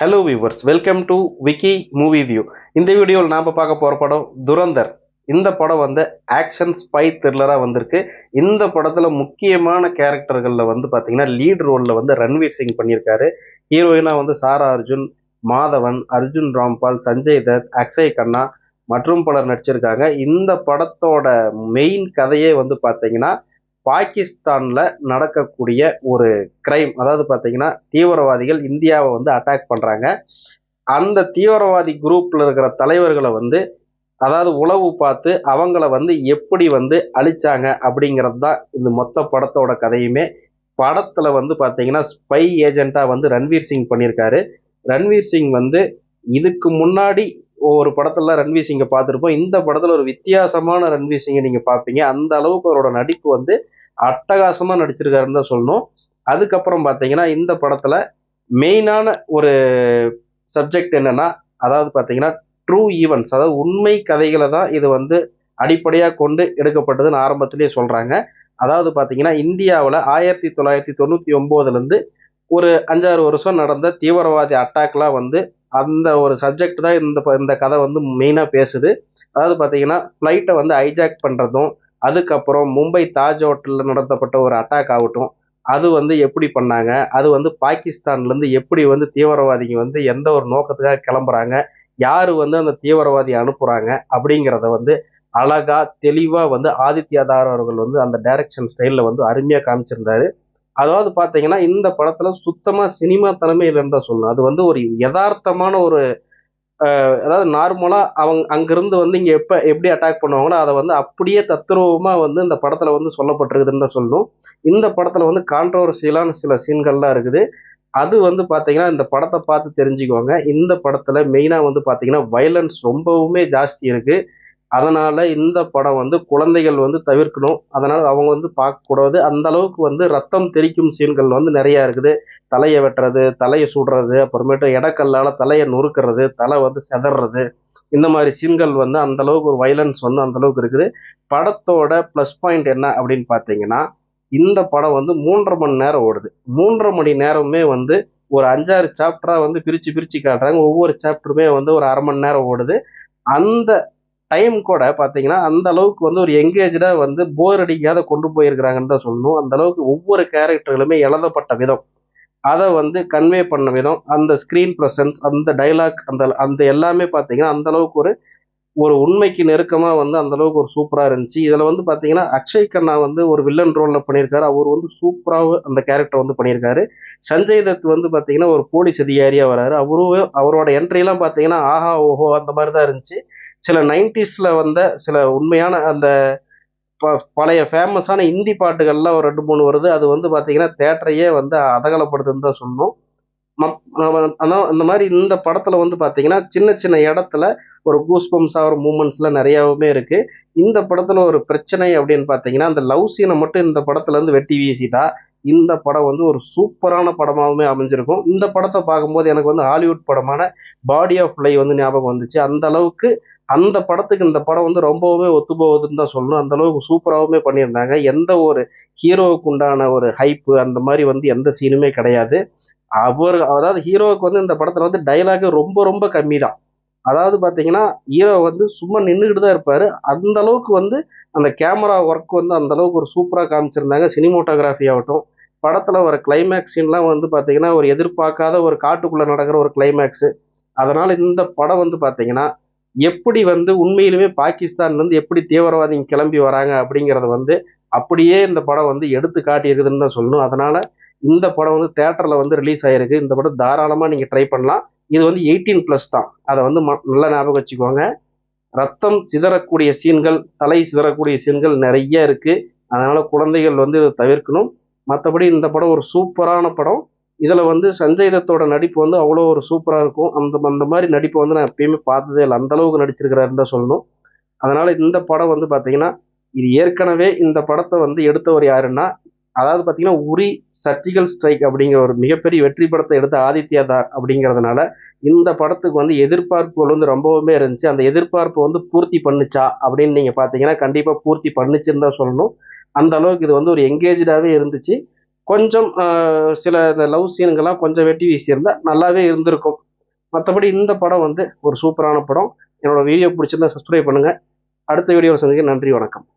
Hello viewers, welcome to Vicky movie view. இந்த வீடியோவில் நாம் பார்க்க போகிற படம் துரந்தர். இந்த படம் வந்து ஆக்ஷன் ஸ்பை த்ரில்லராக வந்திருக்கு. இந்த படத்தில் முக்கியமான கேரக்டர்களில் வந்து பார்த்தீங்கன்னா லீட் ரோலில் வந்து ரன்வீர் சிங் பண்ணியிருக்காரு. ஹீரோயினாக வந்து சாரா அர்ஜுன், மாதவன், அர்ஜுன் ராம்பால், சஞ்சய் தத், அக்ஷய் கண்ணா மற்றும் பலர் நடிச்சிருக்காங்க. இந்த படத்தோட மெயின் கதையே வந்து பார்த்தீங்கன்னா பாகிஸ்தான்ல நடக்கக்கூடிய ஒரு கிரைம். அதாவது பார்த்தீங்கன்னா தீவிரவாதிகள் இந்தியாவை வந்து அட்டாக் பண்றாங்க. அந்த தீவிரவாதி குரூப்ல இருக்கிற தலைவர்களை வந்து அதாவது உளவு பார்த்து அவங்கள வந்து எப்படி வந்து அழிச்சாங்க அப்படிங்கிறது தான் இந்த மொத்த படத்தோட கதையுமே. படத்துல வந்து பார்த்தீங்கன்னா ஸ்பை ஏஜென்ட்டா வந்து ரன்வீர் சிங் பண்ணியிருக்காரு. ரன்வீர் சிங் வந்து இதுக்கு முன்னாடி ஒரு படத்துல ரன்வீர் சிங்கை பார்த்துருப்போம். இந்த படத்துல ஒரு வித்தியாசமான ரன்வீர் சிங்கை நீங்க பார்ப்பீங்க. அந்த அளவுக்கு அவரோட நடிப்பு வந்து அட்டகாசமா நடிச்சிருக்காருன்னு தான் சொல்லணும். அதுக்கப்புறம் பார்த்தீங்கன்னா இந்த படத்துல மெயினான ஒரு சப்ஜெக்ட் என்னன்னா, அதாவது பார்த்தீங்கன்னா ட்ரூ ஈவெண்ட்ஸ், அதாவது உண்மை கதைகளை தான் இது வந்து அடிப்படையாக கொண்டு எடுக்கப்பட்டதுன்னு ஆரம்பத்திலேயே சொல்றாங்க. அதாவது பார்த்தீங்கன்னா இந்தியாவில் 1999லேருந்து ஒரு 5-6 வருஷம் நடந்த தீவிரவாதி அட்டாக்லாம் வந்து அந்த ஒரு சப்ஜெக்ட் தான் இந்த கதை வந்து மெயினாக பேசுது. அதாவது பார்த்தீங்கன்னா ஃப்ளைட்டை வந்து ஹைஜாக் பண்ணுறதும், அதுக்கப்புறம் மும்பை தாஜ் ஹோட்டலில் நடத்தப்பட்ட ஒரு அட்டாக் ஆகட்டும், அது வந்து எப்படி பண்ணாங்க, அது வந்து பாகிஸ்தான்லேருந்து எப்படி வந்து தீவிரவாதிங்க வந்து எந்த ஒரு நோக்கத்துக்காக கிளம்புறாங்க, யார் வந்து அந்த தீவிரவாதி அனுப்புகிறாங்க அப்படிங்கிறத வந்து அழகா தெளிவாக வந்து ஆதித்யா தார் அவர்கள் வந்து அந்த டைரக்ஷன் ஸ்டைலில் வந்து அருமையாக காமிச்சிருந்தாரு. அதாவது பார்த்தீங்கன்னா இந்த படத்தில் சுத்தமாக சினிமா தனமே இல்லைன்னு தான் சொல்லணும். அது வந்து ஒரு யதார்த்தமான ஒரு அதாவது நார்மலாக அவங்க அங்கிருந்து வந்து இங்கே எப்படி அட்டாக் பண்ணுவாங்களோ அதை வந்து அப்படியே தத்ரூபமாக வந்து இந்த படத்தில் வந்து சொல்லப்பட்டிருக்குதுன்னு தான் சொல்லணும். இந்த படத்தில் வந்து கான்ட்ரவர்சியலான சில சீன்கள்லாம் இருக்குது. அது வந்து பார்த்தீங்கன்னா இந்த படத்தை பார்த்து தெரிஞ்சுக்குவாங்க. இந்த படத்தில் மெயினாக வந்து பார்த்தீங்கன்னா வயலன்ஸ் ரொம்பவுமே ஜாஸ்தி இருக்குது. அதனால இந்த படம் வந்து குழந்தைகள் வந்து தவிர்க்கணும். அதனால அவங்க வந்து பார்க்கக்கூடாது. அந்த அளவுக்கு வந்து ரத்தம் தெறிக்கும் சீன்கள் வந்து நிறையா இருக்குது. தலையை வெட்டுறது, தலையை சுடுறது, அப்புறமேட்டு எடக்கல்லால் தலையை நொறுக்கிறது, தலை வந்து செதறது, இந்த மாதிரி சீன்கள் வந்து அந்த அளவுக்கு ஒரு வைலன்ஸ் வந்து அந்த அளவுக்கு இருக்குது. படத்தோட ப்ளஸ் பாயிண்ட் என்ன அப்படின்னு பார்த்தீங்கன்னா, இந்த படம் வந்து 3.5 மணி நேரம் ஓடுது. 3.5 மணி நேரமே வந்து ஒரு 5-6 சாப்டராக வந்து பிரித்து பிரித்து காட்டுறாங்க. ஒவ்வொரு சாப்டருமே வந்து ஒரு அரை மணி நேரம் ஓடுது. அந்த டைம் கூட பார்த்தீங்கன்னா அந்த அளவுக்கு வந்து ஒரு எங்கேஜ்டா வந்து போர் அடிக்காத கொண்டு போயிருக்கிறாங்கன்னு தான் சொல்லணும். அந்த அளவுக்கு ஒவ்வொரு கேரக்டர்களுமே எழுதப்பட்ட விதம், அதை வந்து கன்வே பண்ண விதம், அந்த ஸ்க்ரீன் ப்ரெசன்ஸ், அந்த டைலாக், அந்த அந்த எல்லாமே பார்த்தீங்கன்னா அந்த அளவுக்கு ஒரு ஒரு உண்மைக்கு நெருக்கமாக வந்து அந்த அளவுக்கு ஒரு சூப்பராக இருந்துச்சு. இதில் வந்து பார்த்தீங்கன்னா அக்ஷய் கண்ணா வந்து ஒரு வில்லன் ரோலில் பண்ணியிருக்காரு. அவர் வந்து சூப்பராக அந்த கேரக்டர் வந்து பண்ணியிருக்காரு. சஞ்சய் தத் வந்து பார்த்தீங்கன்னா ஒரு போலீஸ் அதிகாரியாக வராரு. அவரோட என்ட்ரிலாம் பார்த்தீங்கன்னா ஆஹா ஓஹோ அந்த மாதிரி தான் இருந்துச்சு. சில 90ஸ்ல வந்த சில உண்மையான அந்த பழைய ஃபேமஸான இந்தி பாட்டுகள்லாம் ஒரு 2-3 வருது. அது வந்து பார்த்தீங்கன்னா தேட்டரையே வந்து அதகலப்படுத்துன்னு தான் சொல்லணும். அதான் அந்த மாதிரி இந்த படத்துல வந்து பார்த்தீங்கன்னா சின்ன சின்ன இடத்துல ஒரு கூஸ்பம்ஸ் ஆகிற மூமெண்ட்ஸ்லாம் நிறையாவுமே இருக்கு. இந்த படத்துல ஒரு பிரச்சனை அப்படின்னு பார்த்தீங்கன்னா அந்த லவ் சீனை மட்டும் இந்த படத்துல இருந்து வெட்டி வீசிட்டா இந்த படம் வந்து ஒரு சூப்பரான படமாகவுமே அமைஞ்சிருக்கும். இந்த படத்தை பார்க்கும்போது எனக்கு வந்து ஹாலிவுட் படமான பாடி ஆஃப் லை வந்து ஞாபகம் வந்துச்சு. அந்த அளவுக்கு அந்த படத்துக்கு இந்த படம் வந்து ரொம்பவுமே ஒத்து போகுதுன்னு தான் சொல்லணும். அந்த அளவுக்கு சூப்பராகவுமே பண்ணியிருந்தாங்க. எந்த ஒரு ஹீரோவுக்கு உண்டான ஒரு ஹைப்பு அந்த மாதிரி வந்து எந்த சீனுமே கிடையாது. அதாவது ஹீரோவுக்கு வந்து இந்த படத்துல வந்து டைலாக் ரொம்ப ரொம்ப கம்மி தான். அதாவது பாத்தீங்கன்னா ஹீரோ வந்து சும்மா நின்றுக்கிட்டு தான் இருப்பாரு. அந்த அளவுக்கு வந்து அந்த கேமரா ஒர்க் வந்து அந்த அளவுக்கு ஒரு சூப்பரா காமிச்சிருந்தாங்க. சினிமோட்டோகிராஃபி ஆகட்டும், படத்துல வர கிளைமேக்ஸ் சீன்லாம் வந்து பாத்தீங்கன்னா ஒரு எதிர்பார்க்காத ஒரு காட்டுக்குள்ள நடக்கிற ஒரு கிளைமேக்ஸ். அதனால இந்த படம் வந்து பாத்தீங்கன்னா எப்படி வந்து உண்மையிலுமே பாகிஸ்தான்ல இருந்து எப்படி தீவிரவாதிங்க கிளம்பி வராங்க அப்படிங்கறத வந்து அப்படியே இந்த படம் வந்து எடுத்து காட்டியிருக்குதுன்னு தான் சொல்லணும். அதனால இந்த படம் வந்து தேட்டர்ல வந்து ரிலீஸ் ஆயிருக்கு. இந்த படம் தாராளமா நீங்க ட்ரை பண்ணலாம். இது வந்து 18+ தான். அதை வந்து நல்லா ஞாபகம் வச்சுக்கோங்க. ரத்தம் சிதறக்கூடிய சீன்கள், தலை சிதறக்கூடிய சீன்கள் நிறைய இருக்கு. அதனால குழந்தைகள் வந்து இதை தவிர்க்கணும். மற்றபடி இந்த படம் ஒரு சூப்பரான படம். இதுல வந்து சஞ்சய் தத்தோட நடிப்பு வந்து அவ்வளோ ஒரு சூப்பரா இருக்கும். அந்த அந்த மாதிரி நடிப்பை வந்து நான் எப்பயுமே பார்த்ததே இல்லை. அந்த அளவுக்கு நடிச்சிருக்கிறாருன்னு தான் சொல்லணும். அதனால இந்த படம் வந்து பாத்தீங்கன்னா இது ஏற்கனவே இந்த படத்தை வந்து எடுத்தவர் யாருன்னா, அதாவது பாத்தீங்கன்னா உரி சர்ஜிக்கல் ஸ்ட்ரைக் அப்படிங்கிற ஒரு மிகப்பெரிய வெற்றி படத்தை எடுத்த ஆதித்யா தார் அப்படிங்கிறதுனால இந்த படத்துக்கு வந்து எதிர்பார்ப்புகள் வந்து ரொம்பவுமே இருந்துச்சு. அந்த எதிர்பார்ப்பு வந்து பூர்த்தி பண்ணுச்சா அப்படின்னு நீங்க பாத்தீங்கன்னா கண்டிப்பா பூர்த்தி பண்ணுச்சுன்னு தான் சொல்லணும். அந்த அளவுக்கு இது வந்து ஒரு எங்கேஜாவே இருந்துச்சு. கொஞ்சம் சில இந்த லவ் சீனுங்கெல்லாம் கொஞ்சம் வெட்டி வீசியிருந்தா நல்லாவே இருந்திருக்கும். மற்றபடி இந்த படம் வந்து ஒரு சூப்பரான படம். என்னோட வீடியோ பிடிச்சிருந்தா சப்ஸ்கிரைப் பண்ணுங்க. அடுத்த வீடியோவில் சந்திக்க நன்றி, வணக்கம்.